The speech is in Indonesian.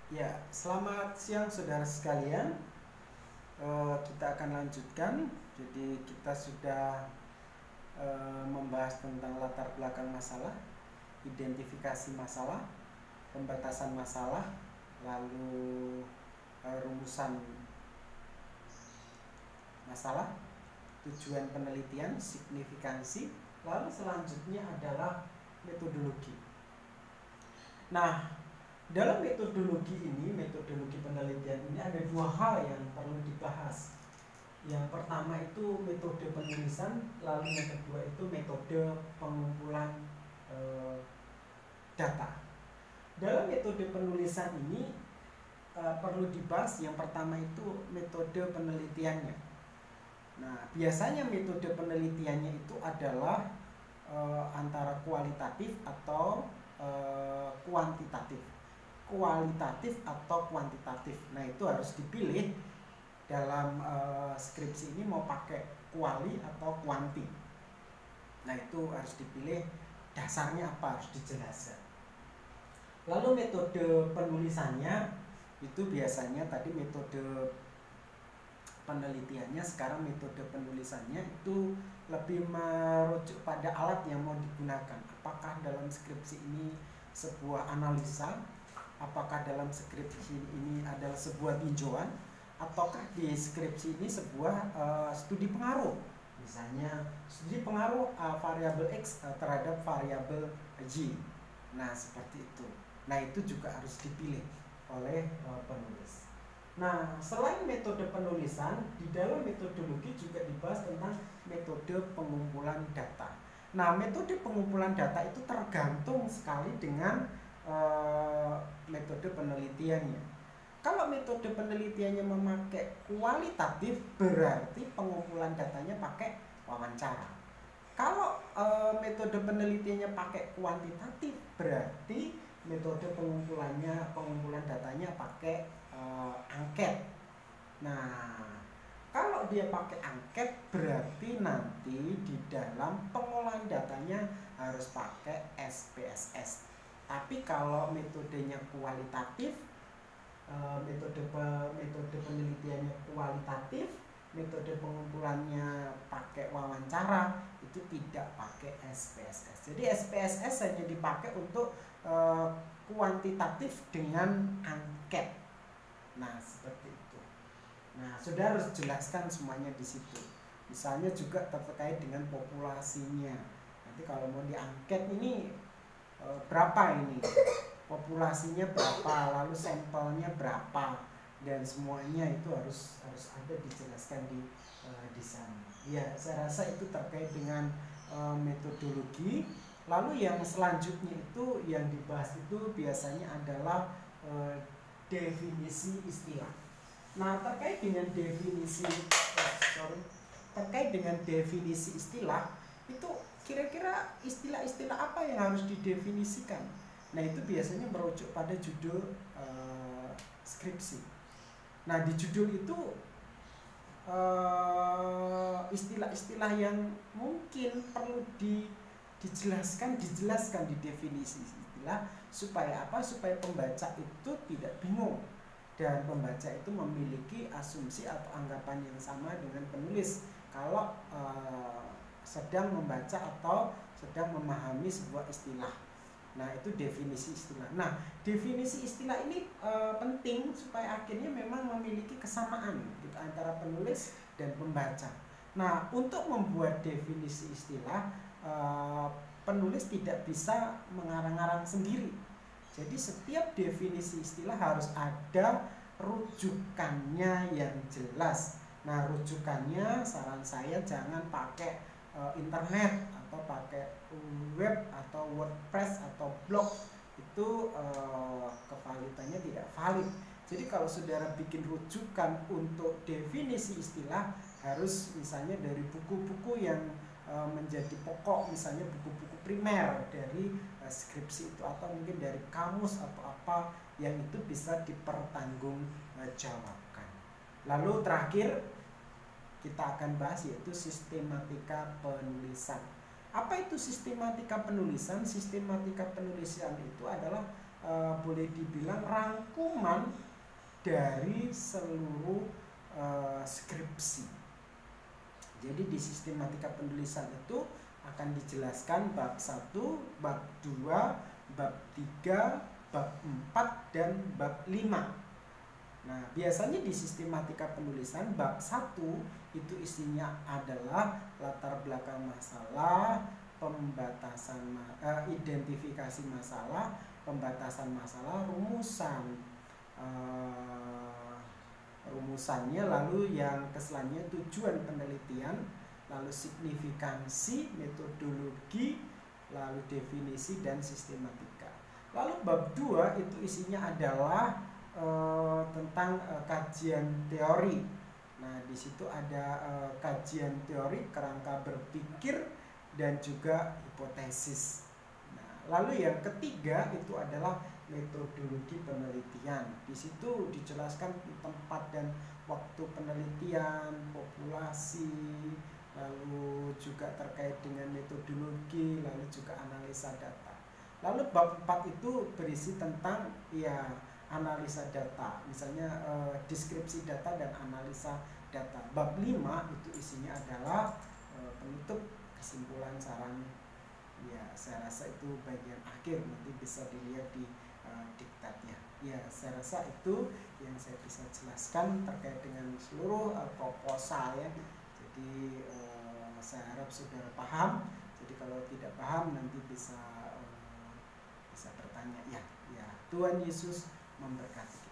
Ya, selamat siang saudara sekalian. Kita akan lanjutkan. Jadi kita sudah membahas tentang latar belakang masalah, identifikasi masalah, pembatasan masalah, lalu rumusan masalah, tujuan penelitian, signifikansi, lalu selanjutnya adalah metodologi. Nah, dalam metodologi penelitian ini ada dua hal yang perlu dibahas. Yang pertama itu metode penulisan, lalu yang kedua itu metode pengumpulan data. Dalam metode penulisan ini perlu dibahas yang pertama itu metode penelitiannya. Nah, biasanya metode penelitiannya itu adalah antara kualitatif atau kuantitatif atau kuantitatif. Nah, itu harus dipilih dalam skripsi ini mau pakai kuali atau kuanti. Nah, itu harus dipilih dasarnya apa, harus dijelaskan. Lalu metode penulisannya itu biasanya tadi metode penelitiannya, sekarang metode penulisannya itu lebih merujuk pada alat yang mau digunakan. Apakah dalam skripsi ini sebuah analisa, apakah dalam skripsi ini adalah sebuah tinjauan, ataukah di skripsi ini sebuah studi pengaruh. Misalnya studi pengaruh variabel X terhadap variabel Y. Nah, seperti itu. Nah, itu juga harus dipilih oleh penulis. Nah, selain metode penulisan, di dalam metodologi juga dibahas tentang metode pengumpulan data. Nah, metode pengumpulan data itu tergantung sekali dengan metode penelitiannya. Kalau metode penelitiannya memakai kualitatif, berarti pengumpulan datanya pakai wawancara. Kalau metode penelitiannya pakai kuantitatif, berarti metode pengumpulan datanya pakai angket. Nah, kalau dia pakai angket, berarti nanti di dalam pengolahan datanya harus pakai SPSS. Tapi kalau metodenya kualitatif, metode penelitiannya kualitatif, metode pengumpulannya pakai wawancara, itu tidak pakai SPSS. Jadi SPSS hanya dipakai untuk kuantitatif dengan angket. Nah, seperti itu. Nah, sudah harus jelaskan semuanya di situ. Misalnya juga terkait dengan populasinya. Nanti kalau mau diangket ini berapa ini? Populasinya berapa, lalu sampelnya berapa, dan semuanya itu harus ada dijelaskan di sana. Ya, saya rasa itu terkait dengan metodologi. Lalu yang selanjutnya itu yang dibahas itu biasanya adalah definisi istilah. Nah, terkait dengan definisi istilah itu kira-kira istilah-istilah apa yang harus didefinisikan. Nah, itu biasanya merujuk pada judul skripsi. Nah, di judul itu istilah-istilah yang mungkin perlu dijelaskan di definisi istilah, supaya apa? Supaya pembaca itu tidak bingung dan pembaca itu memiliki asumsi atau anggapan yang sama dengan penulis kalau sedang membaca atau sedang memahami sebuah istilah. Nah, itu definisi istilah. Nah, definisi istilah ini penting supaya akhirnya memang memiliki kesamaan gitu, antara penulis dan pembaca. Nah, untuk membuat definisi istilah, penulis tidak bisa mengarang-arang sendiri. Jadi setiap definisi istilah harus ada rujukannya yang jelas. Nah, rujukannya saran saya jangan pakai internet atau pakai web atau WordPress atau blog, itu kevalidannya tidak valid. Jadi kalau saudara bikin rujukan untuk definisi istilah, harus misalnya dari buku-buku yang menjadi pokok, misalnya buku-buku primer dari skripsi itu, atau mungkin dari kamus atau apa yang itu bisa dipertanggungjawabkan. Lalu terakhir kita akan bahas yaitu sistematika penulisan. Apa itu sistematika penulisan? Sistematika penulisan itu adalah boleh dibilang rangkuman dari seluruh skripsi. Jadi di sistematika penulisan itu akan dijelaskan bab 1, bab 2, bab 3, bab 4, dan bab 5. Nah, biasanya di sistematika penulisan bab 1 itu isinya adalah latar belakang masalah, pembatasan identifikasi masalah, pembatasan masalah, rumusannya, lalu yang keselanjutnya tujuan penelitian, lalu signifikansi, metodologi, lalu definisi dan sistematika. Lalu bab 2 itu isinya adalah tentang kajian teori. Nah, di situ ada kajian teori, kerangka berpikir, dan juga hipotesis. Nah, lalu yang ketiga itu adalah metodologi penelitian. Di situ dijelaskan tempat dan waktu penelitian, populasi, lalu juga terkait dengan metodologi, lalu juga analisa data. Lalu bab 4 itu berisi tentang analisa data, misalnya deskripsi data dan analisa data. Bab 5 itu isinya adalah penutup, kesimpulan, saran. Ya, saya rasa itu bagian akhir, nanti bisa dilihat di diktatnya. Ya, saya rasa itu yang saya bisa jelaskan terkait dengan seluruh proposal ya. Jadi saya harap saudara paham. Jadi kalau tidak paham nanti bisa bertanya ya. Tuhan Yesus memberkati.